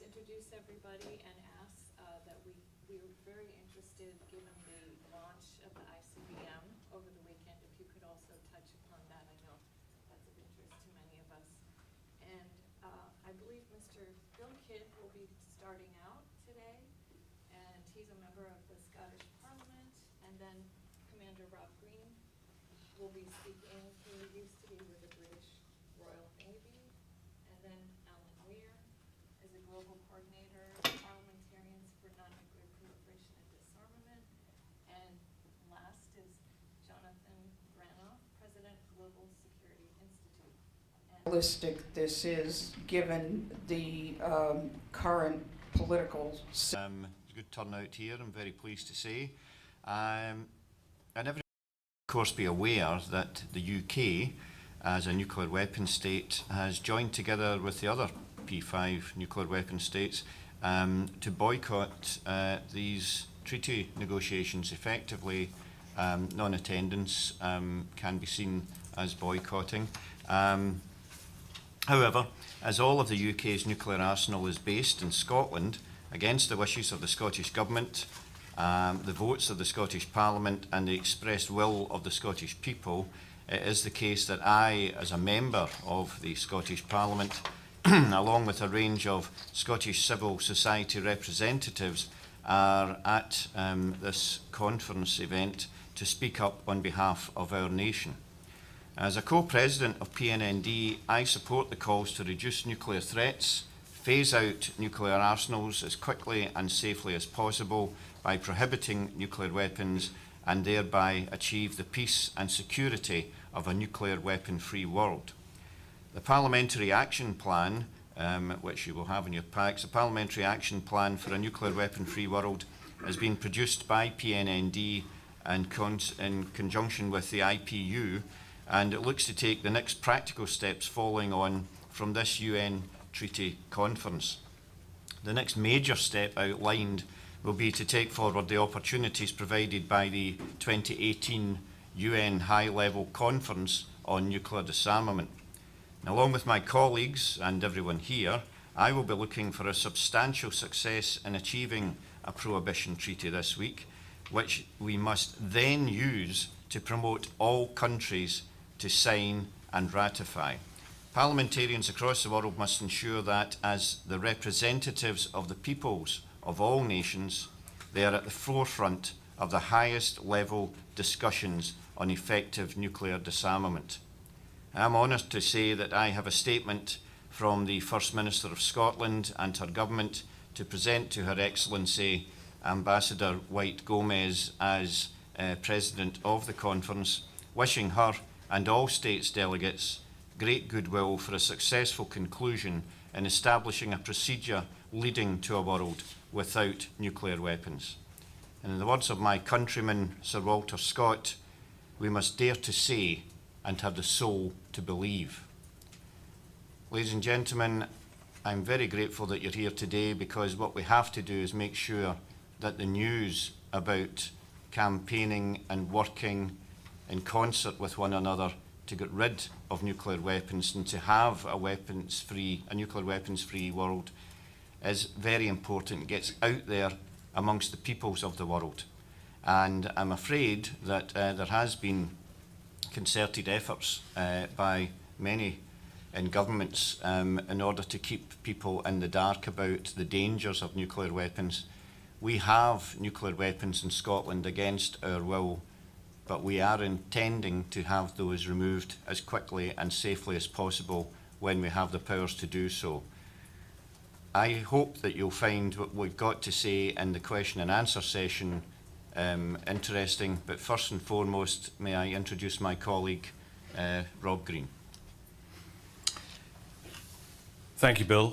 introduce everybody and ask that we're very interested, given the launch of the ICBM over the weekend, if you could also touch upon that. I know that's of interest to many of us. And I believe Mr. Bill Kidd will be starting out today, and he's a member of the Scottish Parliament. And then Commander Rob Green will be speaking. He used to be with the British Royal Navy. And then Alan Weir is a global coordinator, Parliamentarians for Non-proliferation and Disarmament. And last is Jonathan Granoff, President, Global Security Institute. Realistic this is, given the current political. It's a good turnout here, I'm very pleased to say. And everyone, of course, be aware that the UK, as a nuclear weapon state, has joined together with the other P5 nuclear weapon states to boycott these treaty negotiations. Effectively, non-attendance can be seen as boycotting. However, as all of the UK's nuclear arsenal is based in Scotland, against the wishes of the Scottish Government, the votes of the Scottish Parliament and the expressed will of the Scottish people, it is the case that I, as a member of the Scottish Parliament, along with a range of Scottish civil society representatives, are at this conference event to speak up on behalf of our nation. As a co-president of PNND, I support the calls to reduce nuclear threats, phase out nuclear arsenals as quickly and safely as possible by prohibiting nuclear weapons, and thereby achieve the peace and security of a nuclear weapon-free world. The Parliamentary Action Plan, which you will have in your packs, the Parliamentary Action Plan for a Nuclear Weapon-Free World has been produced by PNND in conjunction with the IPU, and it looks to take the next practical steps following on from this UN treaty conference. The next major step outlined will be to take forward the opportunities provided by the 2018 UN High-Level Conference on Nuclear Disarmament. And along with my colleagues and everyone here, I will be looking for a substantial success in achieving a prohibition treaty this week, which we must then use to promote all countries to sign and ratify. Parliamentarians across the world must ensure that, as the representatives of the peoples of all nations, they are at the forefront of the highest level discussions on effective nuclear disarmament. I am honoured to say that I have a statement from the First Minister of Scotland and her government to present to Her Excellency Ambassador White Gomez as President of the conference, wishing her and all states delegates great goodwill for a successful conclusion in establishing a procedure leading to a world without nuclear weapons. And in the words of my countryman, Sir Walter Scott, we must dare to say and have the soul to believe. Ladies and gentlemen, I'm very grateful that you're here today, because what we have to do is make sure that the news about campaigning and working in concert with one another to get rid of nuclear weapons and to have a nuclear weapons-free world is very important. It gets out there amongst the peoples of the world. And I'm afraid that there has been concerted efforts by many in governments in order to keep people in the dark about the dangers of nuclear weapons. We have nuclear weapons in Scotland against our will, but we are intending to have those removed as quickly and safely as possible when we have the powers to do so. I hope that you'll find what we've got to say in the question and answer session interesting, but first and foremost, may I introduce my colleague, Rob Green. Thank you, Bill.